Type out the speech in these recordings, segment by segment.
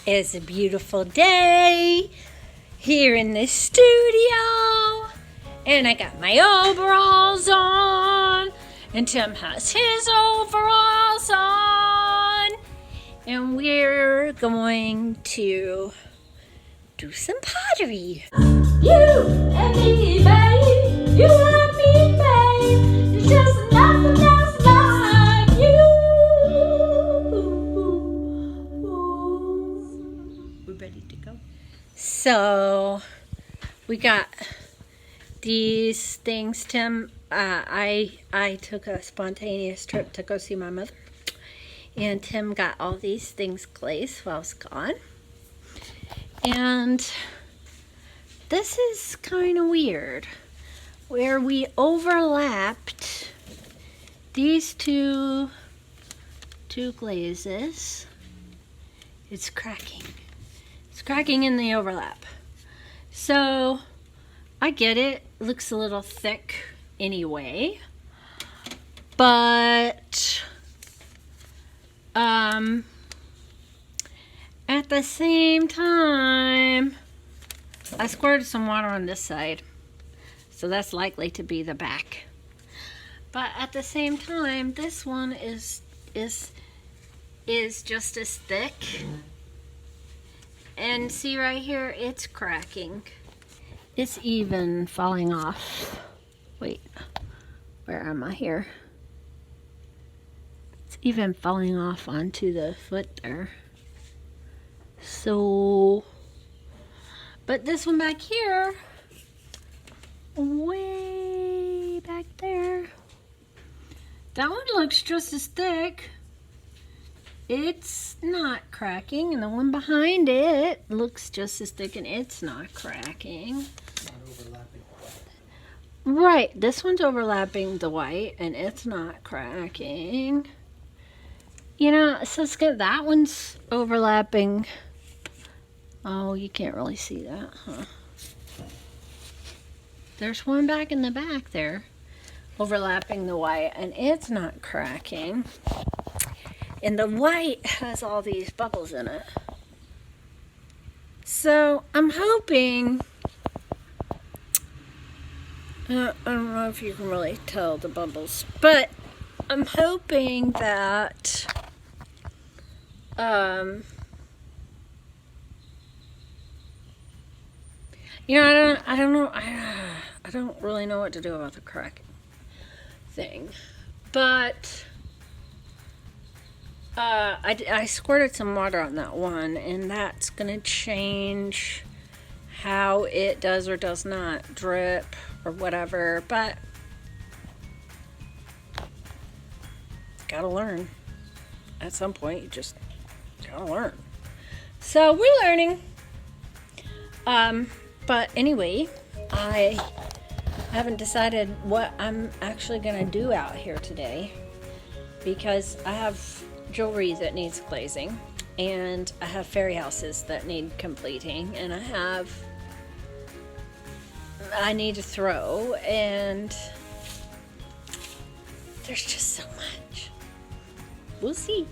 It's a beautiful day here in the studio, and I got my overalls on, and Tim has his overalls on, and we're going to do some pottery. You and me, babe, you and me, babe, there's just nothing else like you. We're ready to go. So we got these things. Tim, I took a spontaneous trip to go see my mother, and Tim got all these things glazed while I was gone. And this is kind of weird, where we overlapped these two glazes. It's cracking. It's cracking in the overlap. So I get it. Looks a little thick anyway. But at the same time, I squirted some water on this side, so that's likely to be the back. But at the same time, this one is just as thick. And see right here, it's cracking. It's even falling off. Wait, where am I here? It's even falling off onto the foot there. So, but this one back here, way back there, that one looks just as thick. It's not cracking, and the one behind it looks just as thick, and it's not cracking. Not overlapping. Right, this one's overlapping the white, and it's not cracking. You know, so it's good. That one's overlapping. Oh, you can't really see that, huh? There's one back in the back there, overlapping the white, and it's not cracking. And the white has all these bubbles in it. So I'm hoping, I don't know if you can really tell the bubbles, but I'm hoping that you know, I don't know. I don't really know what to do about the cracking thing, but I squirted some water on that one, and that's gonna change how it does or does not drip or whatever. But gotta learn. At some point, you just gotta learn. So we're learning. But anyway, I haven't decided what I'm actually going to do out here today, because I have jewelry that needs glazing, and I have fairy houses that need completing, and I need to throw, and there's just so much. We'll see.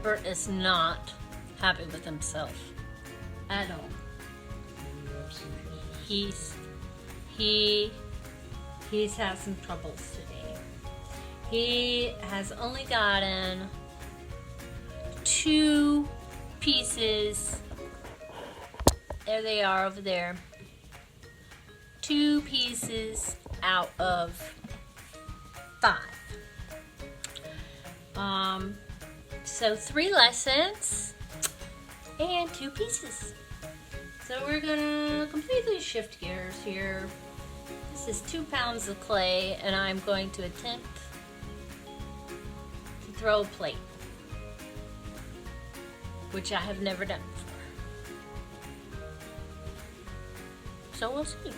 Herbert is not happy with himself at all. He's had some troubles today. He has only gotten 2 pieces. There they are over there. 2 pieces out of 5. So 3 lessons and 2 pieces. So we're gonna completely shift gears here. This is 2 pounds of clay, and I'm going to attempt to throw a plate, which I have never done before. So we'll see.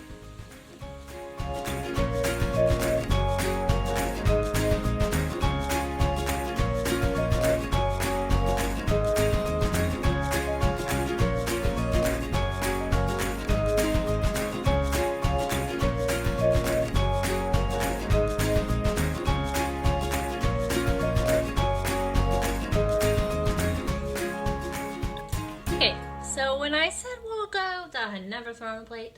Okay, so when I said a while ago that I had never thrown a plate,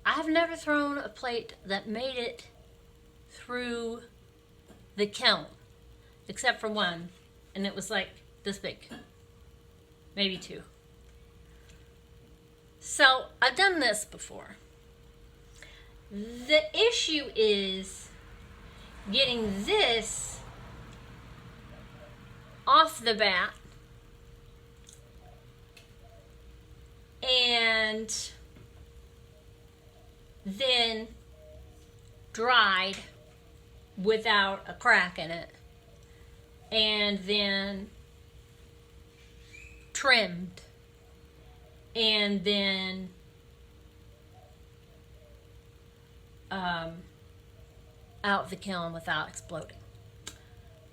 I have never thrown a plate that made it through the kiln, except for one, and it was like this big, maybe 2. So I've done this before. The issue is getting this off the bat and then dried without a crack in it, and then trimmed, and then out of the kiln without exploding.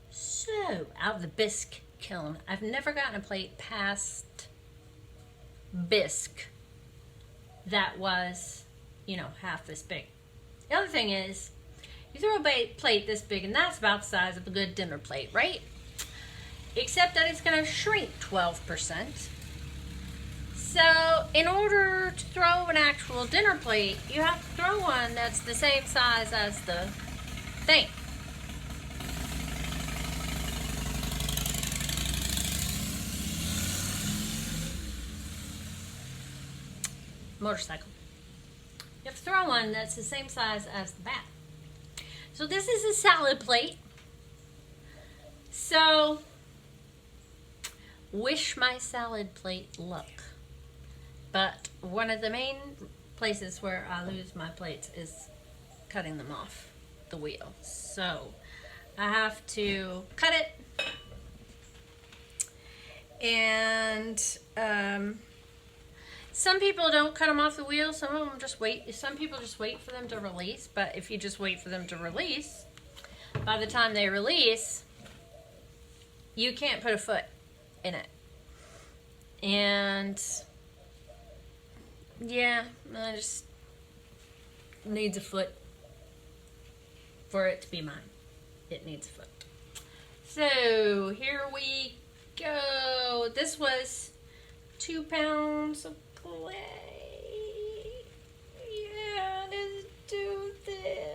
So, out of the bisque kiln, I've never gotten a plate past bisque that was, half this big. The other thing is, you throw a plate this big, and that's about the size of a good dinner plate, right? Except that it's going to shrink 12%. So, in order to throw an actual dinner plate, you have to throw one that's the same size as the thing. Motorcycle. You have to throw one that's the same size as the bat. So this is a salad plate. So, wish my salad plate luck. But one of the main places where I lose my plates is cutting them off the wheel. So, I have to cut it. And, some people don't cut them off the wheel. Some of them just wait. Some people just wait for them to release. But if you just wait for them to release, by the time they release, you can't put a foot in it. And yeah, I just needs a foot for it to be mine. It needs a foot. So here we go. This was 2 pounds of clay. Yeah, it is too thin.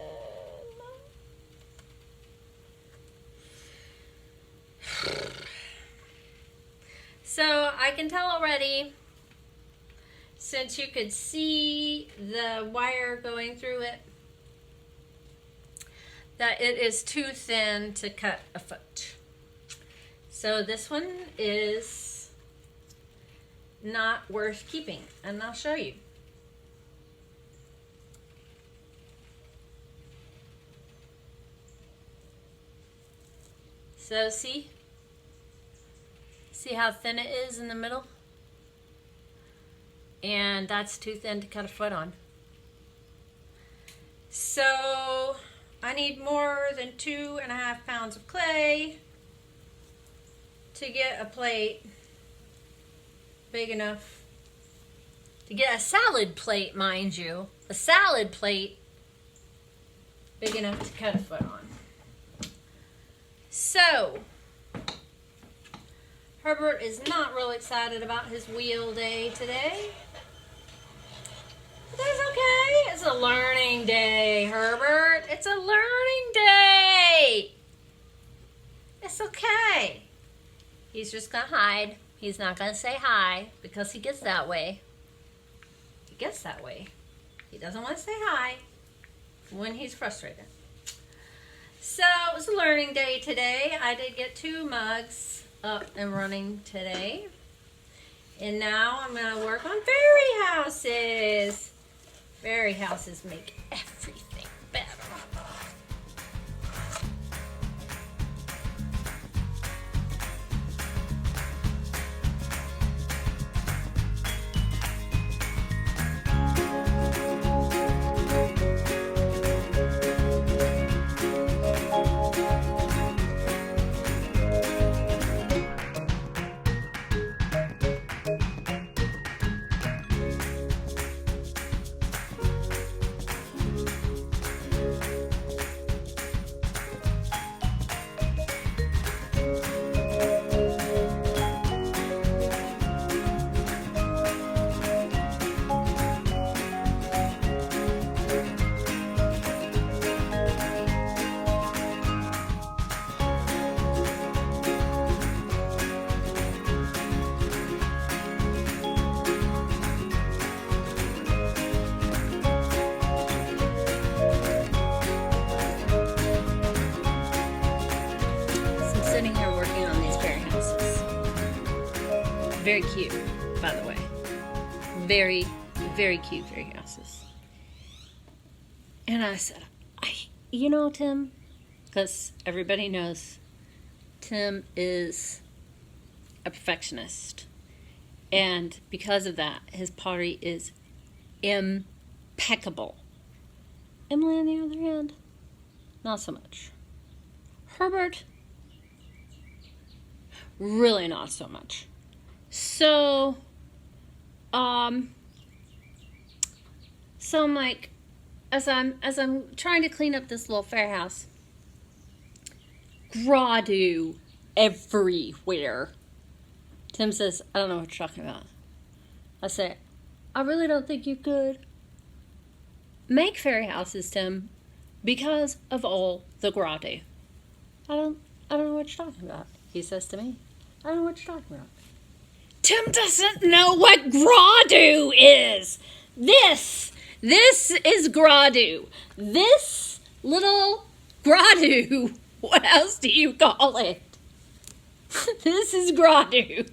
So I can tell already, since you could see the wire going through it, that it is too thin to cut a foot. So this one is not worth keeping, and I'll show you. So see how thin it is in the middle? And that's too thin to cut a foot on. So I need more than 2.5 pounds of clay to get a plate big enough to get a salad plate, mind you, a salad plate big enough to cut a foot on. So Herbert is not real excited about his wheel day today. But that's okay. It's a learning day, Herbert. It's a learning day. It's okay. He's just going to hide. He's not going to say hi because he gets that way. He gets that way. He doesn't want to say hi when he's frustrated. So it was a learning day today. I did get 2 mugs up and running today. And now I'm going to work on fairy houses. Fairy houses make everything better. Sitting here working on these fairy houses. Very cute, by the way. Very, very cute fairy houses. And I said, you know, Tim, because everybody knows Tim is a perfectionist. And because of that, his pottery is impeccable. Emily, on the other hand, not so much. Herbert, really not so much. So I'm like, as I'm trying to clean up this little fair house, Gradoo everywhere. Tim says, I don't know what you're talking about. I say, I really don't think you could make fairy houses, Tim, because of all the Gradoo. I don't know what you're talking about, he says to me. I don't know what you're talking about. Tim doesn't know what Gradoo is. This is Gradoo. This little Gradoo. What else do you call it? This is Gradoo.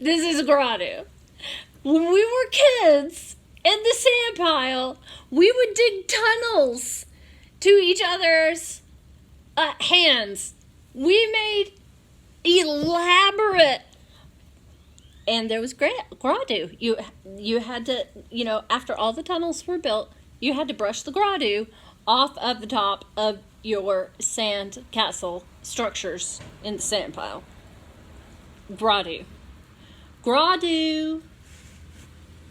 This is Gradoo. When we were kids in the sand pile, we would dig tunnels to each other's hands. We made elaborate, and there was Gradoo. You had to, after all the tunnels were built, you had to brush the Gradoo off of the top of your sand castle structures in the sand pile. Gradoo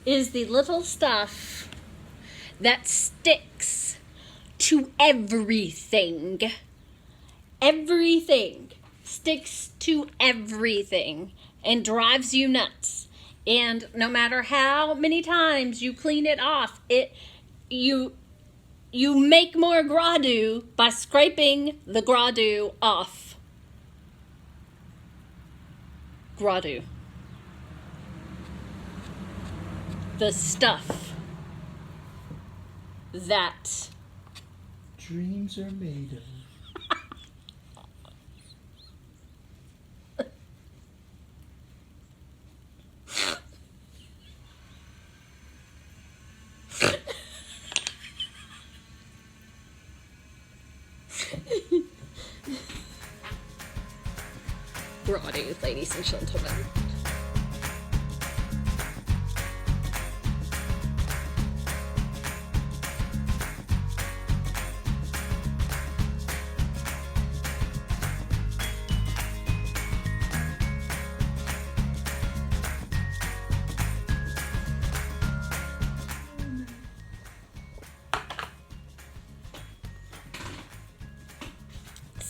is the little stuff that sticks to everything. Everything sticks to everything and drives you nuts. And no matter how many times you clean it off, you make more Gradoo by scraping the Gradoo off. Gradoo. The stuff that dreams are made of. Gradoo, ladies and gentlemen.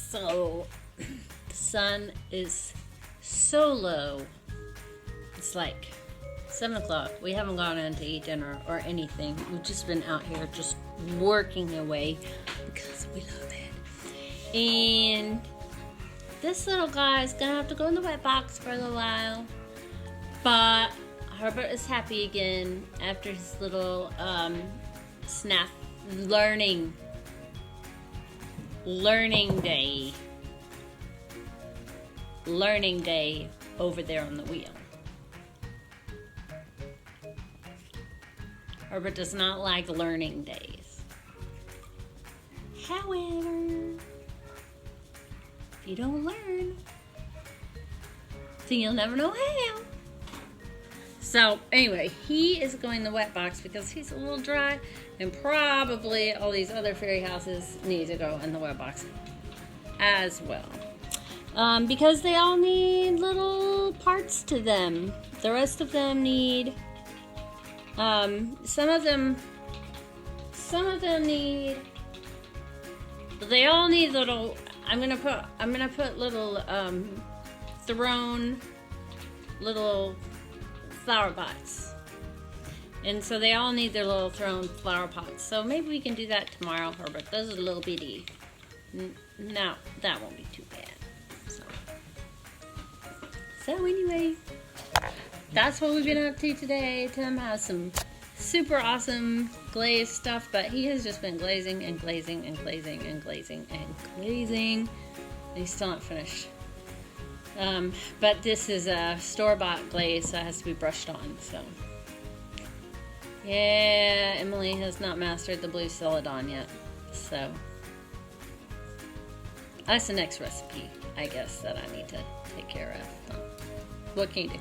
So the sun is so low. It's like 7 o'clock. We haven't gone in to eat dinner or anything. We've just been out here just working away because we love it. And this little guy is gonna have to go in the wet box for a little while. But I Herbert is happy again after his little snap learning day. Learning day over there on the wheel. Herbert does not like learning days. However, if you don't learn, then you'll never know how. So anyway, he is going the wet box because he's a little dry, and probably all these other fairy houses need to go in the wet box as well. Because they all need little parts to them. The rest of them need, some of them need, they all need little, I'm gonna put little, thrown little flower pots. And so they all need their little thrown flower pots. So maybe we can do that tomorrow, Herbert. Those are little bitty. No, that won't be too bad. So anyway, that's what we've been up to today. Tim has some super awesome glaze stuff, but he has just been glazing and glazing and glazing and glazing and glazing. And he's still not finished. But this is a store-bought glaze, so it has to be brushed on. So yeah, Emily has not mastered the blue celadon yet. So that's the next recipe, I guess, that I need to take care of. What can you do?